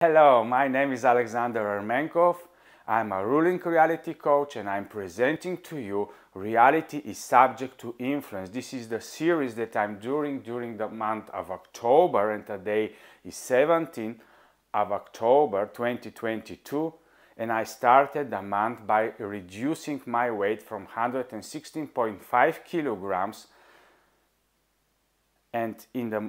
Hello, my name is Alexander Ermenkov. I'm a ruling reality coach and I'm presenting to you Reality is Subject to Influence. This is the series that I'm doing during the month of October, and today is 17th of October 2022, and I started the month by reducing my weight from 116.5 kilograms, and in the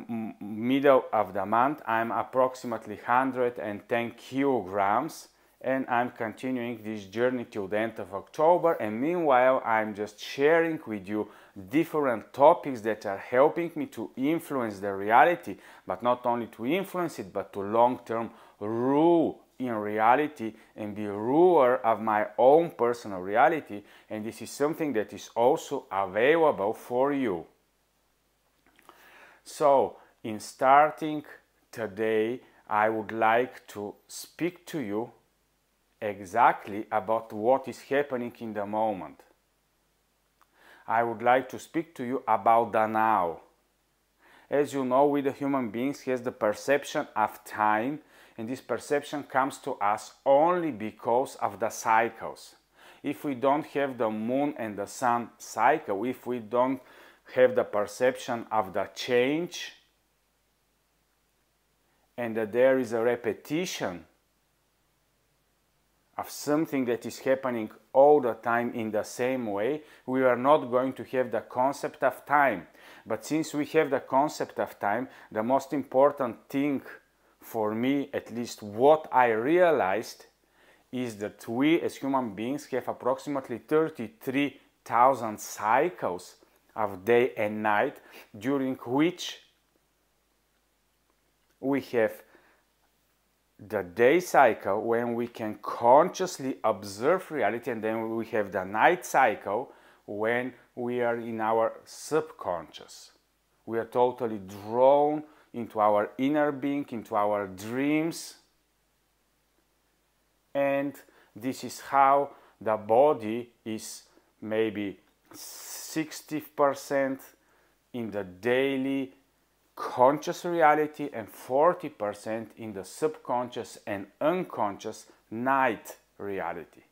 middle of the month I'm approximately 110 kilograms, and I'm continuing this journey till the end of October. And meanwhile I'm just sharing with you different topics that are helping me to influence the reality, but not only to influence it, but to long-term rule in reality and be ruler of my own personal reality. And this is something that is also available for you. So, in starting today, I would like to speak to you exactly about what is happening in the moment. I would like to speak to you about the now. As you know, we the human beings has the perception of time, and this perception comes to us only because of the cycles. If we don't have the moon and the sun cycle, if we don't have the perception of the change and that there is a repetition of something that is happening all the time in the same way, we are not going to have the concept of time. But since we have the concept of time, the most important thing for me, at least what I realized, is that we as human beings have approximately 33,000 cycles of day and night, during which we have the day cycle when we can consciously observe reality, and then we have the night cycle when we are in our subconscious. We are totally drawn into our inner being, into our dreams, and this is how the body is maybe 60% in the daily conscious reality and 40% in the subconscious and unconscious night reality.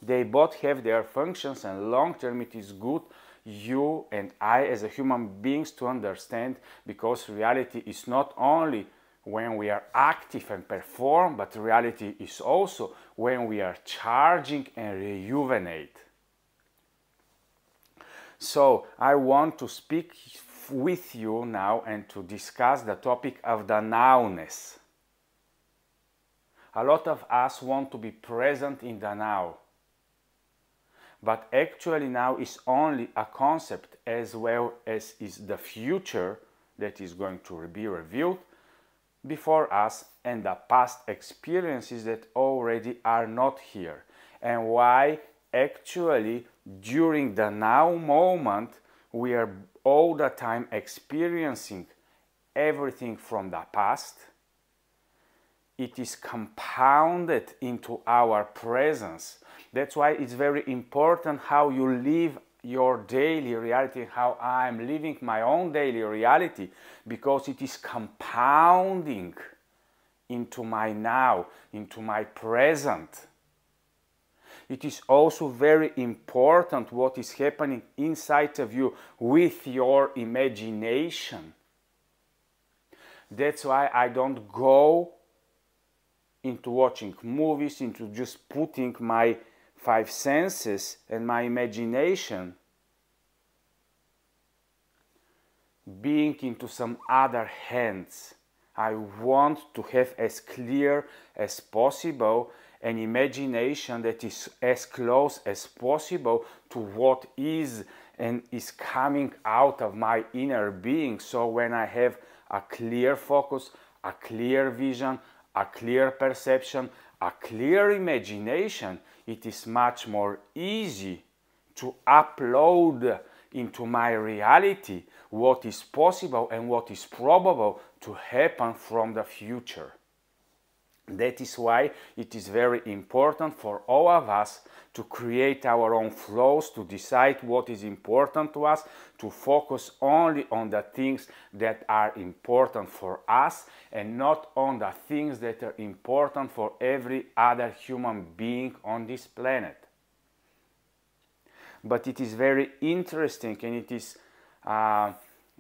They both have their functions, and long term it is good you and I as a human beings to understand, because reality is not only when we are active and perform, but reality is also when we are charging and rejuvenate. So I want to speak with you now and to discuss the topic of the nowness. A lot of us want to be present in the now, but actually now is only a concept, as well as is the future that is going to be revealed before us, and the past experiences that already are not here. And why actually during the now moment we are all the time experiencing everything from the past. It is compounded into our presence. That's why it's very important how you live your daily reality, how I'm living my own daily reality, because it is compounding into my now, into my present. It is also very important what is happening inside of you with your imagination. That's why I don't go into watching movies, into just putting my five senses and my imagination being into some other hands. I want to have as clear as possible an imagination that is as close as possible to what is and is coming out of my inner being. So when I have a clear focus, a clear vision, a clear perception, a clear imagination, it is much more easy to upload into my reality what is possible and what is probable to happen from the future. That is why it is very important for all of us to create our own flows, to decide what is important to us, to focus only on the things that are important for us and not on the things that are important for every other human being on this planet. But it is very interesting, and it is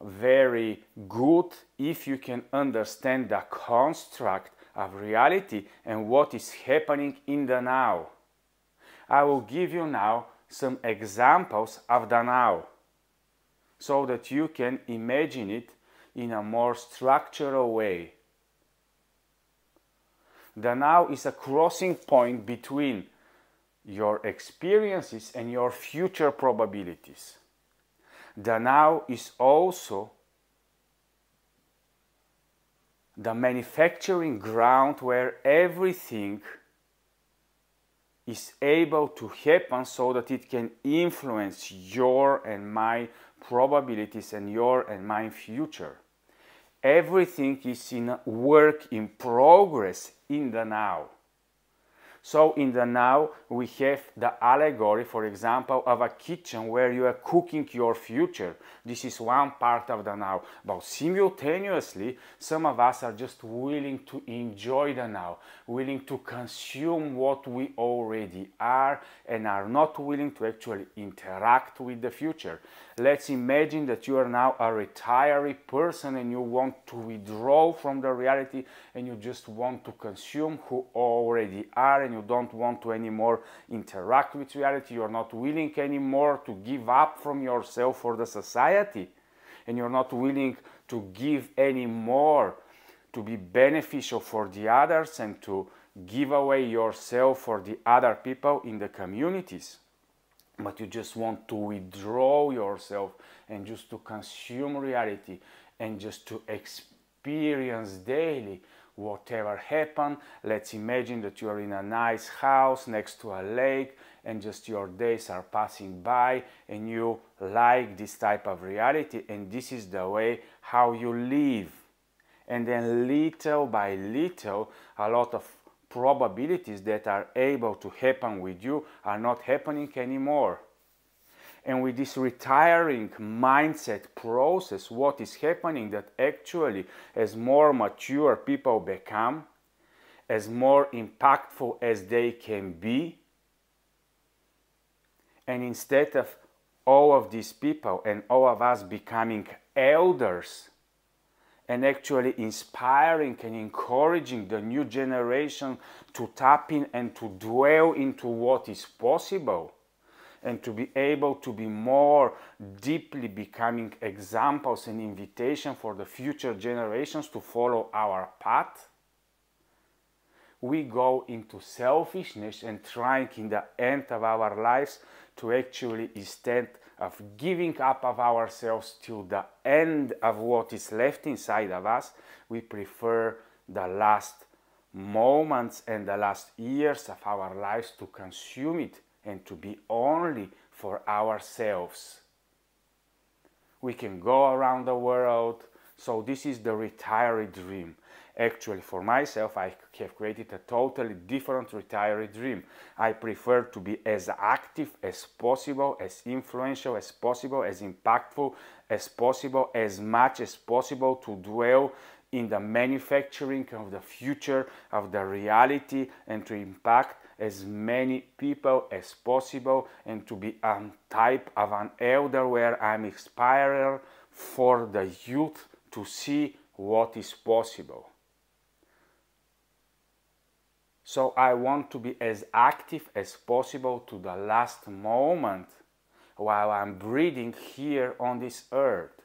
very good if you can understand the construct of reality and what is happening in the now. I will give you now some examples of the now so that you can imagine it in a more structural way. The now is a crossing point between your experiences and your future probabilities. The now is also the manufacturing ground where everything is able to happen so that it can influence your and my probabilities and your and my future. Everything is in work in progress in the now. So in the now we have the allegory, for example, of a kitchen where you are cooking your future. This is one part of the now. But simultaneously, some of us are just willing to enjoy the now, willing to consume what we already are and are not willing to actually interact with the future. Let's imagine that you are now a retiree person and you want to withdraw from the reality and you just want to consume who already are and you don't want to anymore interact with reality. You're not willing anymore to give up from yourself for the society and you're not willing to give anymore to be beneficial for the others and to give away yourself for the other people in the communities. But you just want to withdraw yourself and just to consume reality and just to experience daily whatever happened. Let's imagine that you are in a nice house next to a lake and just your days are passing by and you like this type of reality and this is the way how you live. And then little by little, a lot of probabilities that are able to happen with you are not happening anymore. And with this retiring mindset process, what is happening that actually as more mature people become, as more impactful as they can be, and instead of all of these people and all of us becoming elders and actually inspiring and encouraging the new generation to tap in and to dwell into what is possible and to be able to be more deeply becoming examples and invitation for the future generations to follow our path, we go into selfishness and trying in the end of our lives to actually, instead of giving up of ourselves till the end of what is left inside of us, we prefer the last moments and the last years of our lives to consume it and to be only for ourselves. We can go around the world, so this is the retiree dream. Actually, for myself, I have created a totally different retiree dream. I prefer to be as active as possible, as influential as possible, as impactful as possible, as much as possible to dwell in the manufacturing of the future, of the reality, and to impact as many people as possible, and to be a type of an elder where I'm inspired for the youth to see what is possible. So I want to be as active as possible to the last moment while I'm breathing here on this earth.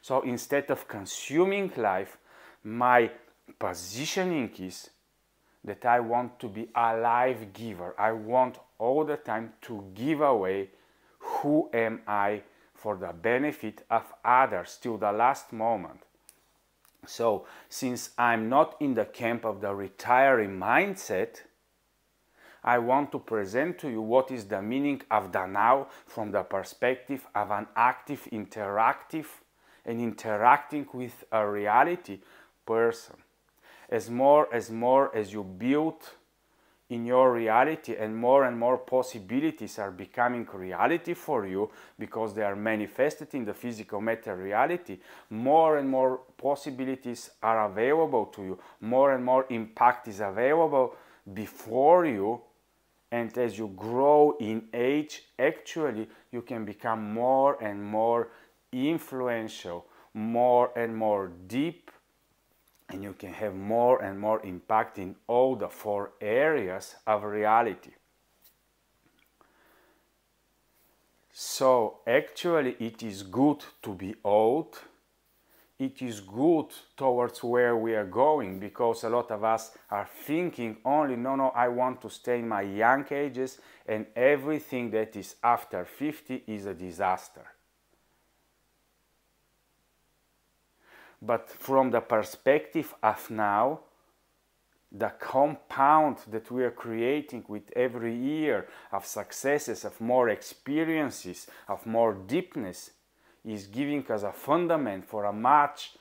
So instead of consuming life, my positioning is that I want to be a life giver. I want all the time to give away who am I for the benefit of others till the last moment. So, since I'm not in the camp of the retiring mindset, I want to present to you what is the meaning of the now from the perspective of an active, interactive, and interacting with a reality person. As more as you build in your reality, and more possibilities are becoming reality for you because they are manifested in the physical matter reality, more and more possibilities are available to you, more and more impact is available before you. And as you grow in age, actually you can become more and more influential, more and more deep, and you can have more and more impact in all the 4 areas of reality. So actually it is good to be old. It is good towards where we are going, because a lot of us are thinking only, no, I want to stay in my young ages, and everything that is after 50 is a disaster. But from the perspective of now, the compound that we are creating with every year of successes, of more experiences, of more deepness, is giving us a fundament for a much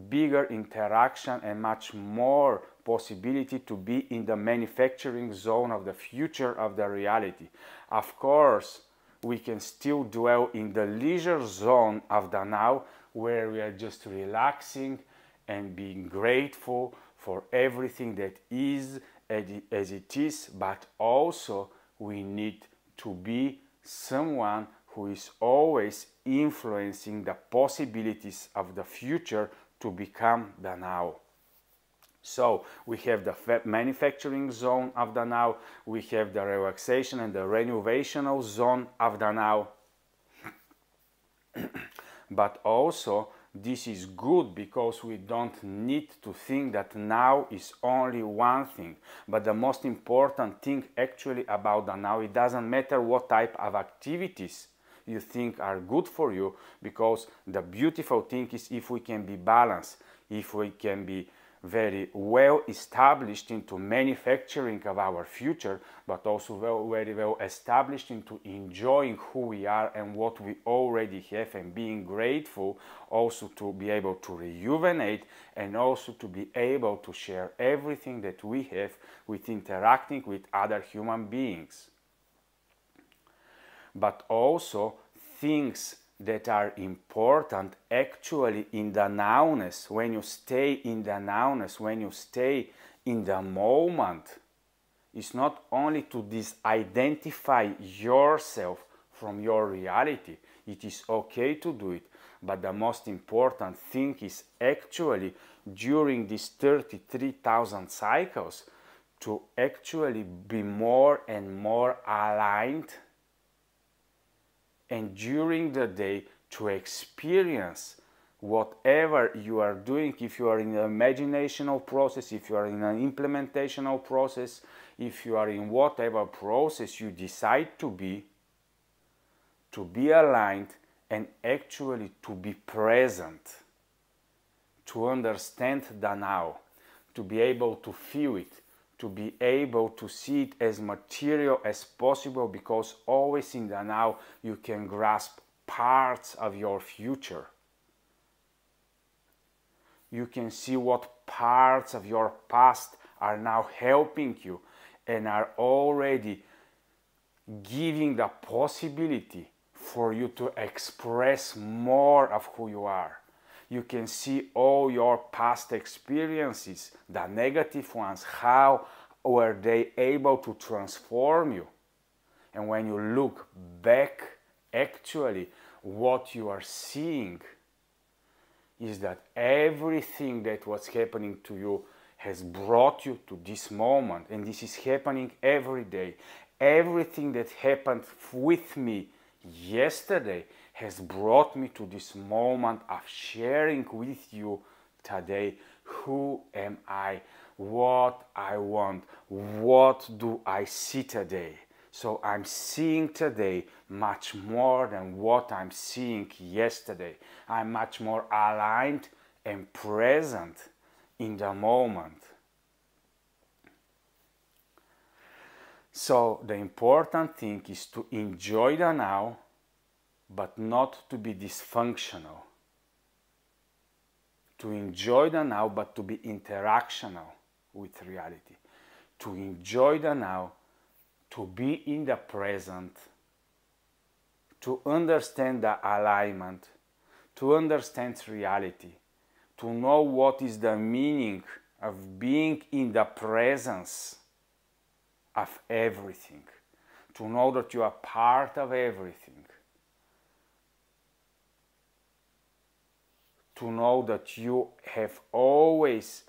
bigger interaction and much more possibility to be in the manufacturing zone of the future of the reality. Of course, we can still dwell in the leisure zone of the now, where we are just relaxing and being grateful for everything that is as it is, but also we need to be someone who is always influencing the possibilities of the future to become the now. So we have the manufacturing zone of the now, we have the relaxation and the renovational zone of the now. But also this is good because we don't need to think that now is only one thing. But the most important thing actually about the now, it doesn't matter what type of activities you think are good for you, because the beautiful thing is if we can be balanced, if we can be very well established into manufacturing of our future, but also very well established into enjoying who we are and what we already have, and being grateful also to be able to rejuvenate, and also to be able to share everything that we have with interacting with other human beings. But also things that are important actually in the nowness, when you stay in the nowness, when you stay in the moment, is not only to disidentify yourself from your reality. It is okay to do it, but the most important thing is actually during these 33,000 cycles to actually be more and more aligned, and during the day to experience whatever you are doing. If you are in an imaginational process, if you are in an implementational process, if you are in whatever process you decide to be aligned, and actually to be present, to understand the now, to be able to feel it, to be able to see it as material as possible, because always in the now you can grasp parts of your future. You can see what parts of your past are now helping you and are already giving the possibility for you to express more of who you are. You can see all your past experiences, the negative ones, how were they able to transform you. And when you look back, actually what you are seeing is that everything that was happening to you has brought you to this moment, and this is happening every day. Everything that happened with me yesterday has brought me to this moment of sharing with you today who am I, what I want, what do I see today. So I'm seeing today much more than what I'm seeing yesterday. I'm much more aligned and present in the moment. So the important thing is to enjoy the now, but not to be dysfunctional. to enjoy the now, but to be interactional with reality, to enjoy the now, to be in the present, to understand the alignment, to understand reality, to know what is the meaning of being in the presence of everything, to know that you are part of everything, to know that you have always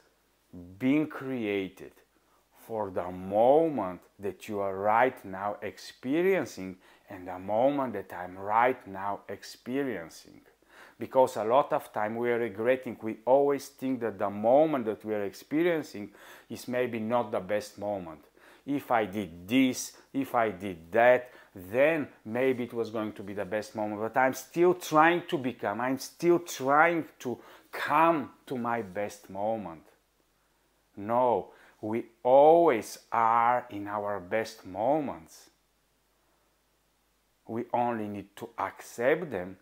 been created for the moment that you are right now experiencing and the moment that I'm right now experiencing. Because a lot of time we are regretting, we always think that the moment that we are experiencing is maybe not the best moment. If I did this, if I did that, then maybe it was going to be the best moment. But I'm still trying to become, I'm still trying to come to my best moment. No, we always are in our best moments. We only need to accept them.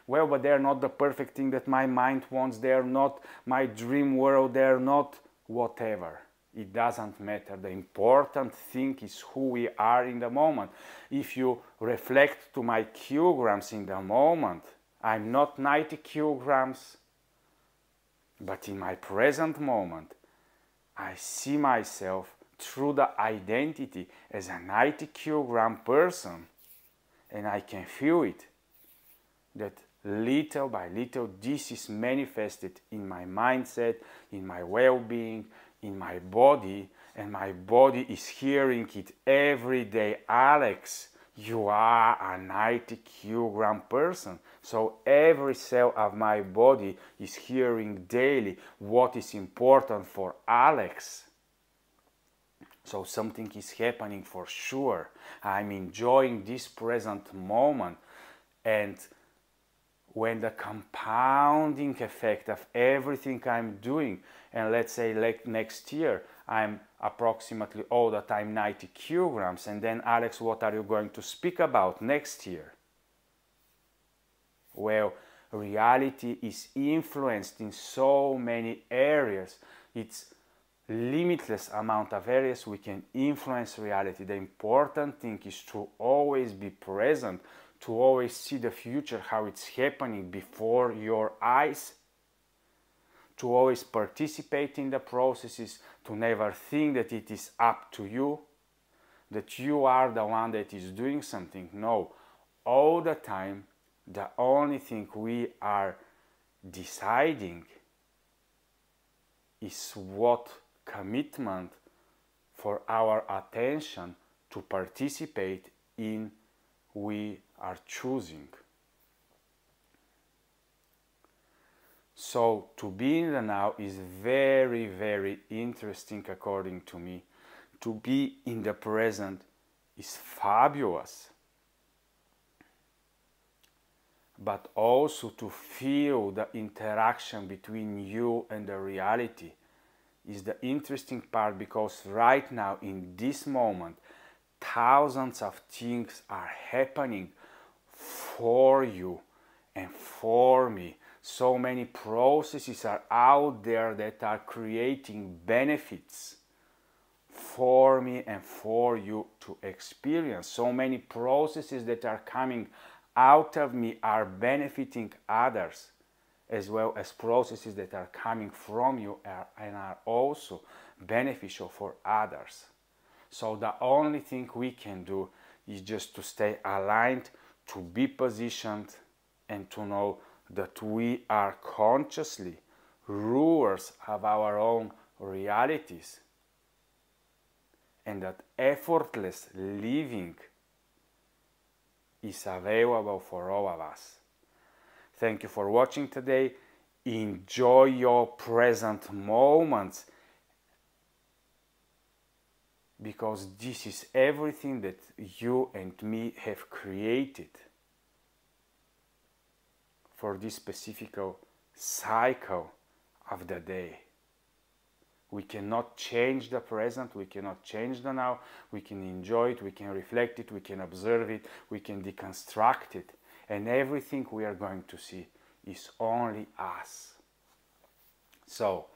Well, but they're not the perfect thing that my mind wants, they're not my dream world, they're not whatever. It doesn't matter. The important thing is who we are in the moment. If you reflect to my kilograms in the moment, I'm not 90 kilograms, but in my present moment, I see myself through the identity as a 90 kilogram person, and I can feel it, that little by little this is manifested in my mindset, in my well-being, in my body, and my body is hearing it every day. Alex, you are a 90 kilogram person. So every cell of my body is hearing daily what is important for Alex. So something is happening for sure. I'm enjoying this present moment, and when the compounding effect of everything I'm doing, and let's say like next year I'm approximately all the time 90 kilograms, and then Alex, what are you going to speak about next year? Well, reality is influenced in so many areas. It's limitless amount of areas we can influence reality. The important thing is to always be present, to always see the future, how it's happening before your eyes, to always participate in the processes, to never think that it is up to you, that you are the one that is doing something. No, all the time, the only thing we are deciding is what commitment for our attention to participate in we are choosing. So to be in the now is very, very interesting according to me. To be in the present is fabulous. But also to feel the interaction between you and the reality is the interesting part, because right now in this moment thousands of things are happening for you and for me. So many processes are out there that are creating benefits for me and for you to experience. So many processes that are coming out of me are benefiting others, as well as processes that are coming from you and are also beneficial for others. So the only thing we can do is just to stay aligned, to be positioned, and to know that we are consciously rulers of our own realities, and that effortless living is available for all of us. Thank you for watching today. Enjoy your present moments, because this is everything that you and me have created for this specific cycle of the day. We cannot change the present, we cannot change the now. We can enjoy it, we can reflect it, we can observe it, we can deconstruct it, and everything we are going to see is only us. So,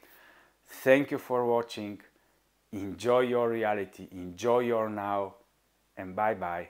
thank you for watching. Enjoy your reality, enjoy your now, and bye bye.